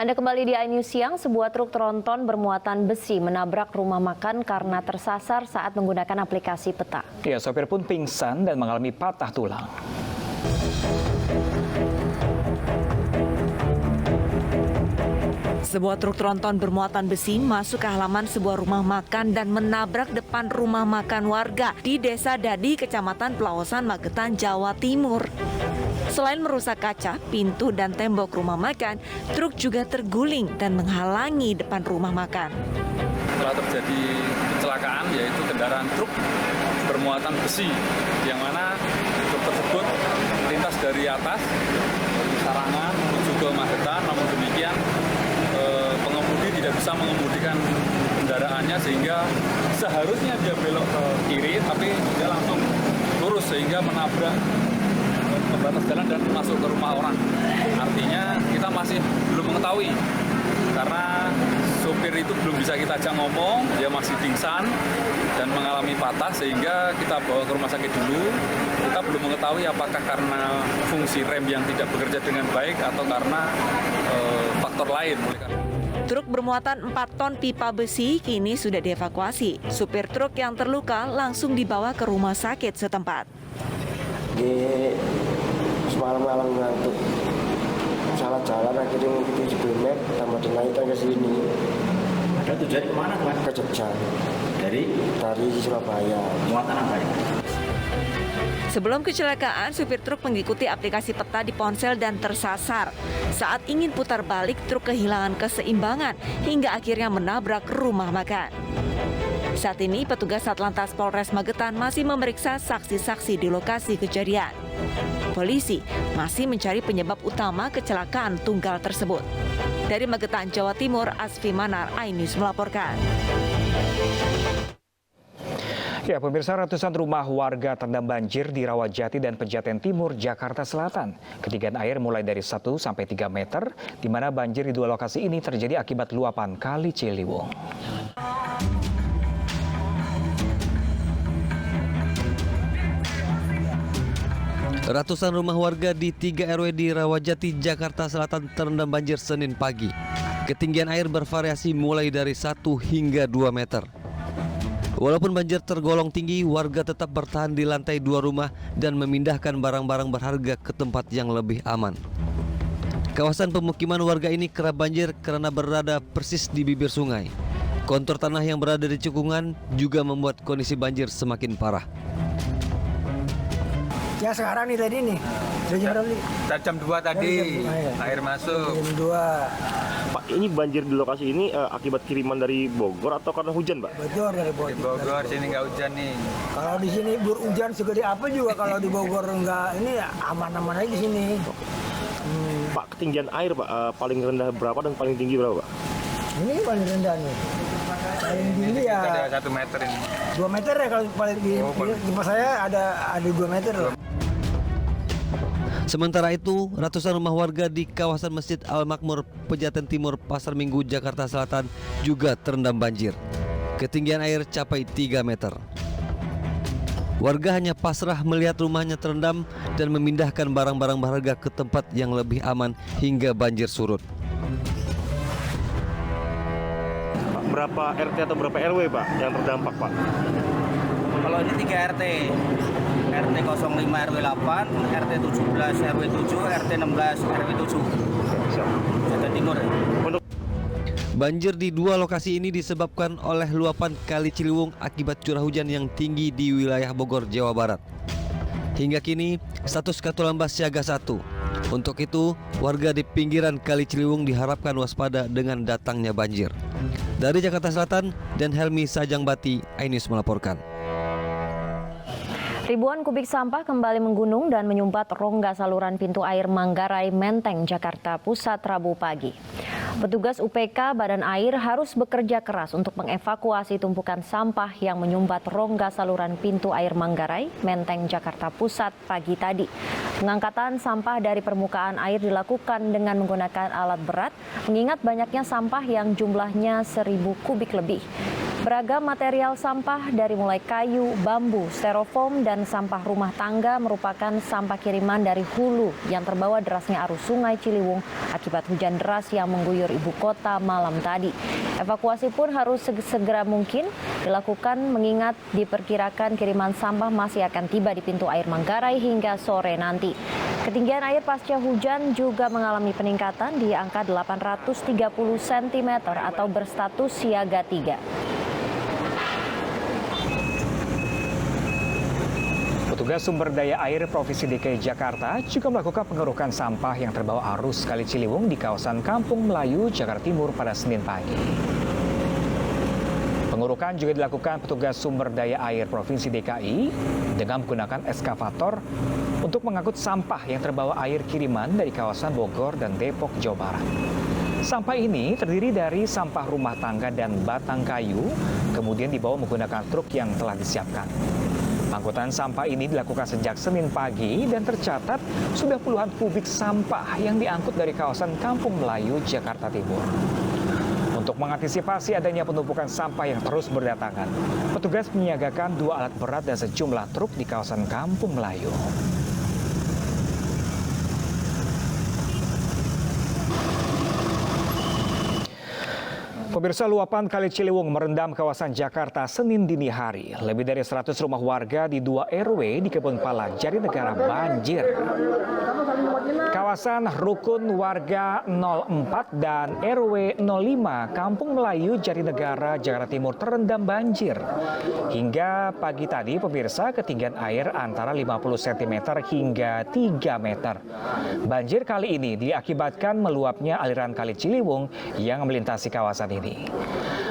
Anda kembali di iNews Siang, sebuah truk tronton bermuatan besi menabrak rumah makan karena tersasar saat menggunakan aplikasi peta. Ya, sopir pun pingsan dan mengalami patah tulang. Sebuah truk tronton bermuatan besi masuk ke halaman sebuah rumah makan dan menabrak depan rumah makan warga di Desa Dadi, Kecamatan Pelawasan, Magetan, Jawa Timur. Selain merusak kaca, pintu, dan tembok rumah makan, truk juga terguling dan menghalangi depan rumah makan. Telah terjadi kecelakaan, yaitu kendaraan truk bermuatan besi, yang mana truk tersebut melintas dari atas, dari Sarangan menuju ke Magetan. Namun demikian, pengemudi tidak bisa mengemudikan kendaraannya, sehingga seharusnya dia belok ke kiri, tapi dia langsung lurus sehingga menabrak pembatas jalan dan masuk ke rumah orang. Artinya kita masih belum mengetahui, karena sopir itu belum bisa kita ajak ngomong, dia masih pingsan dan mengalami patah, sehingga kita bawa ke rumah sakit dulu. Kita belum mengetahui apakah karena fungsi rem yang tidak bekerja dengan baik atau karena faktor lain. Truk bermuatan 4 ton pipa besi kini sudah dievakuasi. Supir truk yang terluka langsung dibawa ke rumah sakit setempat. Semalam-malam ngantuk, salah jalan akhirnya mengikuti jeblomet tambah dinaikkan ke sini. Ada tujuan kemana Tuan? Ke Jogja. Dari Surabaya. muatan apa ya? Sebelum kecelakaan, supir truk mengikuti aplikasi peta di ponsel dan tersasar. Saat ingin putar balik, truk kehilangan keseimbangan hingga akhirnya menabrak rumah makan. Saat ini, petugas Satlantas Polres Magetan masih memeriksa saksi-saksi di lokasi kejadian. Polisi masih mencari penyebab utama kecelakaan tunggal tersebut. Dari Magetan, Jawa Timur, Asfi Manar, iNews melaporkan. Ya, pemirsa, ratusan rumah warga terendam banjir di Rawajati dan Pejaten Timur, Jakarta Selatan. Ketinggian air mulai dari 1 sampai 3 meter, di mana banjir di dua lokasi ini terjadi akibat luapan Kali Ciliwung. Ratusan rumah warga di 3 RW di Rawajati, Jakarta Selatan terendam banjir Senin pagi. Ketinggian air bervariasi mulai dari 1 hingga 2 meter. Walaupun banjir tergolong tinggi, warga tetap bertahan di lantai 2 rumah dan memindahkan barang-barang berharga ke tempat yang lebih aman. Kawasan pemukiman warga ini kerap banjir karena berada persis di bibir sungai. Kontur tanah yang berada di cekungan juga membuat kondisi banjir semakin parah. Ya sekarang nih tadi nih, jam 2 tadi air masuk. Jam 2. Pak, ini banjir di lokasi ini akibat kiriman dari Bogor atau karena hujan, Pak? Bogor dari Bogor. Di Bogor sini nggak hujan nih. Kalau di sini hujan segede apa juga, kalau di Bogor nggak, ini aman-aman aja di sini. Pak, ketinggian air, Pak, paling rendah berapa dan paling tinggi berapa, Pak? Ini paling rendah nih. Paling tinggi ya Ada 1 meter ini. 2 meter ya, kalau paling di tempat saya ada 2 meter loh. Sementara itu, ratusan rumah warga di kawasan Masjid Al-Makmur, Pejaten Timur, Pasar Minggu, Jakarta Selatan juga terendam banjir. Ketinggian air capai 3 meter. Warga hanya pasrah melihat rumahnya terendam dan memindahkan barang-barang berharga ke tempat yang lebih aman hingga banjir surut. Berapa RT atau berapa RW, Pak, yang terdampak, Pak? Kalau ini 3 RT. RT 05 RW 8, RT 17 RW 7, RT 16 RW 7. Jawa Timur. Banjir di dua lokasi ini disebabkan oleh luapan Kali Ciliwung akibat curah hujan yang tinggi di wilayah Bogor, Jawa Barat. Hingga kini status Katulampa siaga 1. Untuk itu, warga di pinggiran Kali Ciliwung diharapkan waspada dengan datangnya banjir. Dari Jakarta Selatan, dan Helmi Sajangbati, iNews melaporkan. Ribuan kubik sampah kembali menggunung dan menyumbat rongga saluran pintu air Manggarai, Menteng, Jakarta Pusat, Rabu pagi. Petugas UPK Badan Air harus bekerja keras untuk mengevakuasi tumpukan sampah yang menyumbat rongga saluran pintu air Manggarai, Menteng, Jakarta Pusat pagi tadi. Pengangkatan sampah dari permukaan air dilakukan dengan menggunakan alat berat, mengingat banyaknya sampah yang jumlahnya 1.000 kubik lebih. Beragam material sampah dari mulai kayu, bambu, styrofoam, dan sampah rumah tangga merupakan sampah kiriman dari hulu yang terbawa derasnya arus Sungai Ciliwung akibat hujan deras yang mengguyur ibu kota malam tadi. Evakuasi pun harus segera mungkin dilakukan mengingat diperkirakan kiriman sampah masih akan tiba di pintu air Manggarai hingga sore nanti. Ketinggian air pasca hujan juga mengalami peningkatan di angka 830 cm atau berstatus siaga 3. Petugas Sumber Daya Air Provinsi DKI Jakarta juga melakukan pengerukan sampah yang terbawa arus Kali Ciliwung di kawasan Kampung Melayu, Jakarta Timur pada Senin pagi. Pengurukan juga dilakukan petugas Sumber Daya Air Provinsi DKI dengan menggunakan eskavator untuk mengangkut sampah yang terbawa air kiriman dari kawasan Bogor dan Depok, Jawa Barat. Sampah ini terdiri dari sampah rumah tangga dan batang kayu, kemudian dibawa menggunakan truk yang telah disiapkan. Angkutan sampah ini dilakukan sejak Senin pagi dan tercatat sudah puluhan kubik sampah yang diangkut dari kawasan Kampung Melayu, Jakarta Timur. Untuk mengantisipasi adanya penumpukan sampah yang terus berdatangan, petugas menyiagakan 2 alat berat dan sejumlah truk di kawasan Kampung Melayu. Pemirsa, luapan Kali Ciliwung merendam kawasan Jakarta Senin dini hari. Lebih dari 100 rumah warga di 2 RW di Kebonpala, Jatinegara banjir. Kawasan Rukun Warga 04 dan RW 05 Kampung Melayu, Jatinegara, Jakarta Timur terendam banjir. Hingga pagi tadi, pemirsa, ketinggian air antara 50 cm hingga 3 meter. Banjir kali ini diakibatkan meluapnya aliran Kali Ciliwung yang melintasi kawasan ini.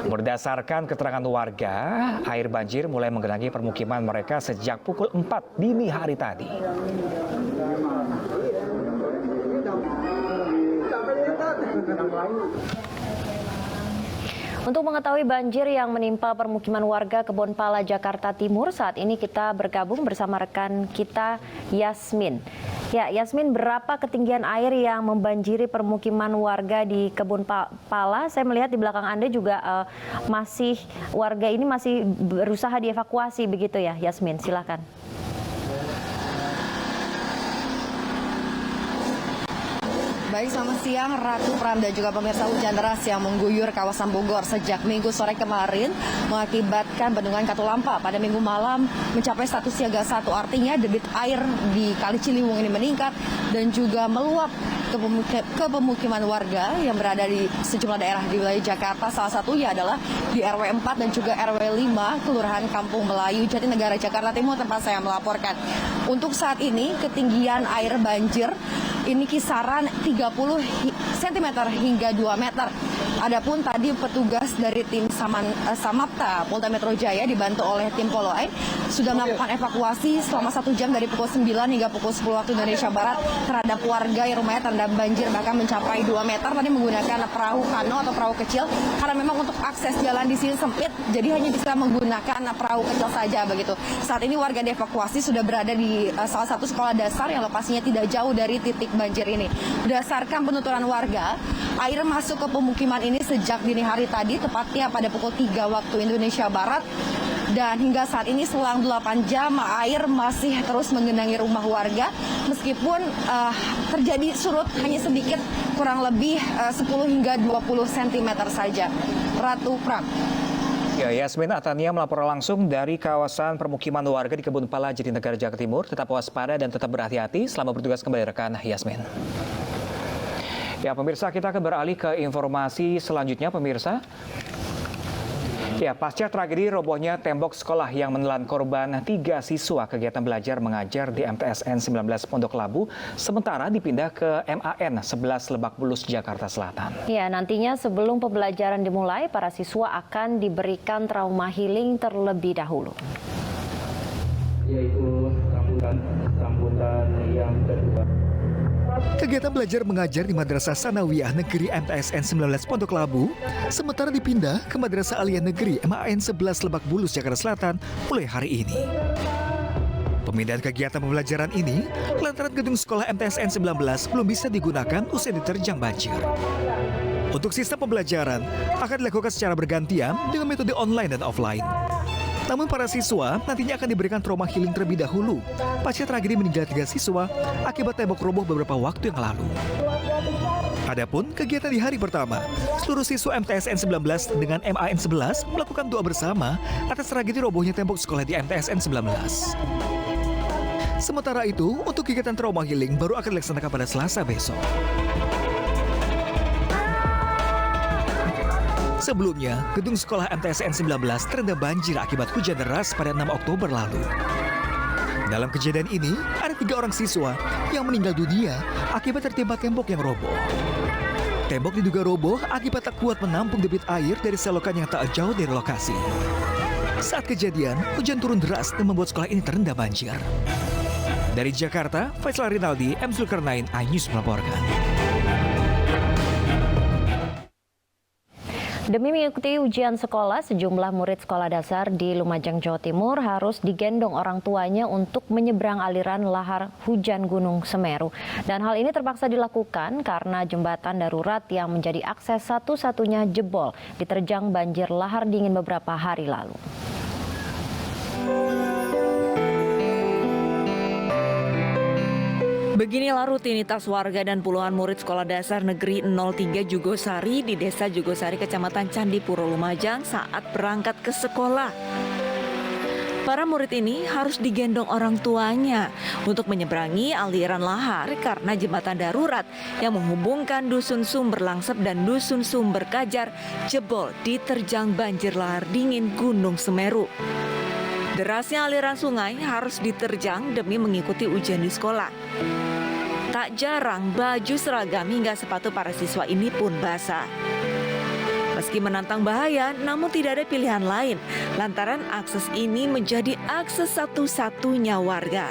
Berdasarkan keterangan warga, air banjir mulai menggenangi permukiman mereka sejak pukul 4 dini hari tadi. Untuk mengetahui banjir yang menimpa permukiman warga Kebonpala, Jakarta Timur, saat ini kita bergabung bersama rekan kita Yasmin. Ya, Yasmin, berapa ketinggian air yang membanjiri permukiman warga di Kebonpala? Saya melihat di belakang Anda juga warga ini masih berusaha dievakuasi begitu ya, Yasmin, silakan. Baik, selamat siang Ratu Pram dan juga pemirsa. Hujan deras yang mengguyur kawasan Bogor sejak Minggu sore kemarin mengakibatkan bendungan Katulampa pada Minggu malam mencapai status siaga 1. Artinya debit air di Kali Ciliwung ini meningkat dan juga meluap ke pemukiman warga yang berada di sejumlah daerah di wilayah Jakarta. Salah satunya adalah di RW 4 dan juga RW 5 Kelurahan Kampung Melayu, Jatinegara, Jakarta Timur, tempat saya melaporkan. Untuk saat ini ketinggian air banjir ini kisaran 30 cm hingga 2 meter. Adapun tadi petugas dari tim Samapta Polda Metro Jaya dibantu oleh tim Poloair sudah melakukan evakuasi selama 1 jam dari pukul 9 hingga pukul 10 waktu Indonesia Barat terhadap warga yang rumahnya terendam banjir bahkan mencapai 2 meter. Tadi menggunakan perahu kano atau perahu kecil karena memang untuk akses jalan di sini sempit, jadi hanya bisa menggunakan perahu kecil saja begitu. Saat ini warga dievakuasi sudah berada di salah satu sekolah dasar yang lokasinya tidak jauh dari titik banjir ini. Berdasarkan penuturan warga, air masuk ke pemukiman ini sejak dini hari tadi, tepatnya pada pukul 3 waktu Indonesia Barat. Dan hingga saat ini selang 8 jam air masih terus menggenangi rumah warga meskipun terjadi surut hanya sedikit, kurang lebih 10 hingga 20 cm saja. Ratu Pram. Ya, Yasmin Atania melaporkan langsung dari kawasan permukiman warga di Kebonpala, Jatinegara, Jakarta Timur. Tetap waspada dan tetap berhati-hati selama bertugas kembali, rekan Yasmin. Ya, pemirsa, kita akan beralih ke informasi selanjutnya, pemirsa. Ya, pasca tragedi robohnya tembok sekolah yang menelan korban 3 siswa kegiatan belajar mengajar di MTSN 19 Pondok Labu sementara dipindah ke MAN 11 Lebak Bulus, Jakarta Selatan. Ya, nantinya sebelum pembelajaran dimulai, para siswa akan diberikan trauma healing terlebih dahulu. Yaitu sambutan yang kedua. Kegiatan belajar mengajar di Madrasah Sanawiyah Negeri MTSN 19 Pondok Labu sementara dipindah ke Madrasah Aliyah Negeri MAN 11 Lebak Bulus, Jakarta Selatan mulai hari ini. Pemindahan kegiatan pembelajaran ini lantaran gedung sekolah MTSN 19 belum bisa digunakan usai diterjang banjir. Untuk sistem pembelajaran akan dilakukan secara bergantian dengan metode online dan offline. Namun para siswa nantinya akan diberikan trauma healing terlebih dahulu pasca tragedi meninggal 3 siswa akibat tembok roboh beberapa waktu yang lalu. Adapun kegiatan di hari pertama, seluruh siswa MTSN 19 dengan MAN 11 melakukan doa bersama atas tragedi robohnya tembok sekolah di MTSN 19. Sementara itu, untuk kegiatan trauma healing baru akan dilaksanakan pada Selasa besok. Sebelumnya, gedung sekolah MTSN 19 terendam banjir akibat hujan deras pada 6 Oktober lalu. Dalam kejadian ini, ada 3 orang siswa yang meninggal dunia akibat tertimpa tembok yang roboh. Tembok diduga roboh akibat tak kuat menampung debit air dari selokan yang tak jauh dari lokasi. Saat kejadian, hujan turun deras dan membuat sekolah ini terendam banjir. Dari Jakarta, Faisal Rinaldi, M. Zulkarnain, iNews melaporkan. Demi mengikuti ujian sekolah, sejumlah murid sekolah dasar di Lumajang, Jawa Timur harus digendong orang tuanya untuk menyeberang aliran lahar hujan Gunung Semeru. Dan hal ini terpaksa dilakukan karena jembatan darurat yang menjadi akses satu-satunya jebol diterjang banjir lahar dingin beberapa hari lalu. Beginilah rutinitas warga dan puluhan murid sekolah dasar negeri 03 Jugosari di Desa Jugosari, Kecamatan Candipuro, Lumajang saat berangkat ke sekolah. Para murid ini harus digendong orang tuanya untuk menyeberangi aliran lahar karena jembatan darurat yang menghubungkan Dusun Sumber Langsep dan Dusun Sumber Kajar jebol diterjang banjir lahar dingin Gunung Semeru. Derasnya aliran sungai harus diterjang demi mengikuti ujian di sekolah. Tak jarang baju seragam hingga sepatu para siswa ini pun basah. Meski menantang bahaya, namun tidak ada pilihan lain lantaran akses ini menjadi akses satu-satunya warga.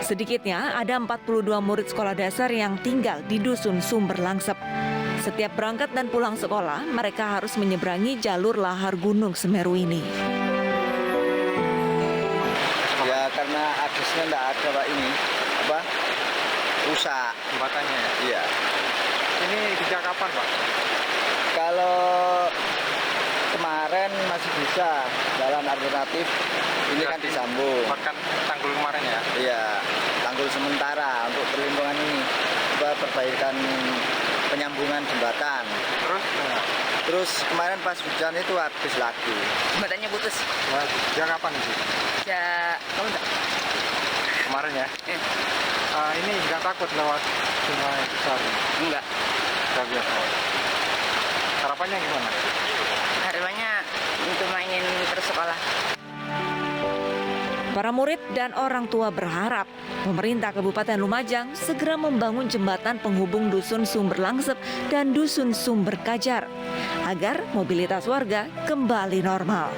Sedikitnya ada 42 murid sekolah dasar yang tinggal di Dusun Sumber Langsep. Setiap berangkat dan pulang sekolah, mereka harus menyeberangi jalur lahar Gunung Semeru ini. Ya karena aksesnya enggak ada Pak ini. Rusak jembatannya ya? Iya. Ini sejak kapan Pak? Kalau kemarin masih bisa jalan alternatif, ini kan disambung. Bahkan tanggul kemarin ya? Iya, tanggul sementara untuk perlindungan ini. Perbaikan penyambungan jembatan. Terus kemarin pas hujan itu habis lagi. Jembatannya putus. Sejak kapan itu? Ya, kamu enggak? Kemarin ya? Ini nggak takut lewat sungai besar? Enggak. Nggak biasa. Harapannya gimana? Harapannya untuk mainin terus sekolah. Para murid dan orang tua berharap pemerintah Kabupaten Lumajang segera membangun jembatan penghubung Dusun Sumber Langsep dan Dusun Sumber Kajar agar mobilitas warga kembali normal.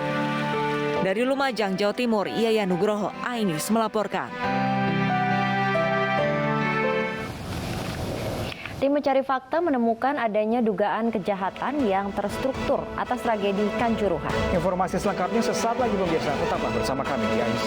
Dari Lumajang, Jawa Timur, Yaya Nugroho, iNews melaporkan. Tim mencari fakta menemukan adanya dugaan kejahatan yang terstruktur atas tragedi Kanjuruhan. Informasi selengkapnya sesaat lagi pemirsa, tetaplah bersama kami di iNews.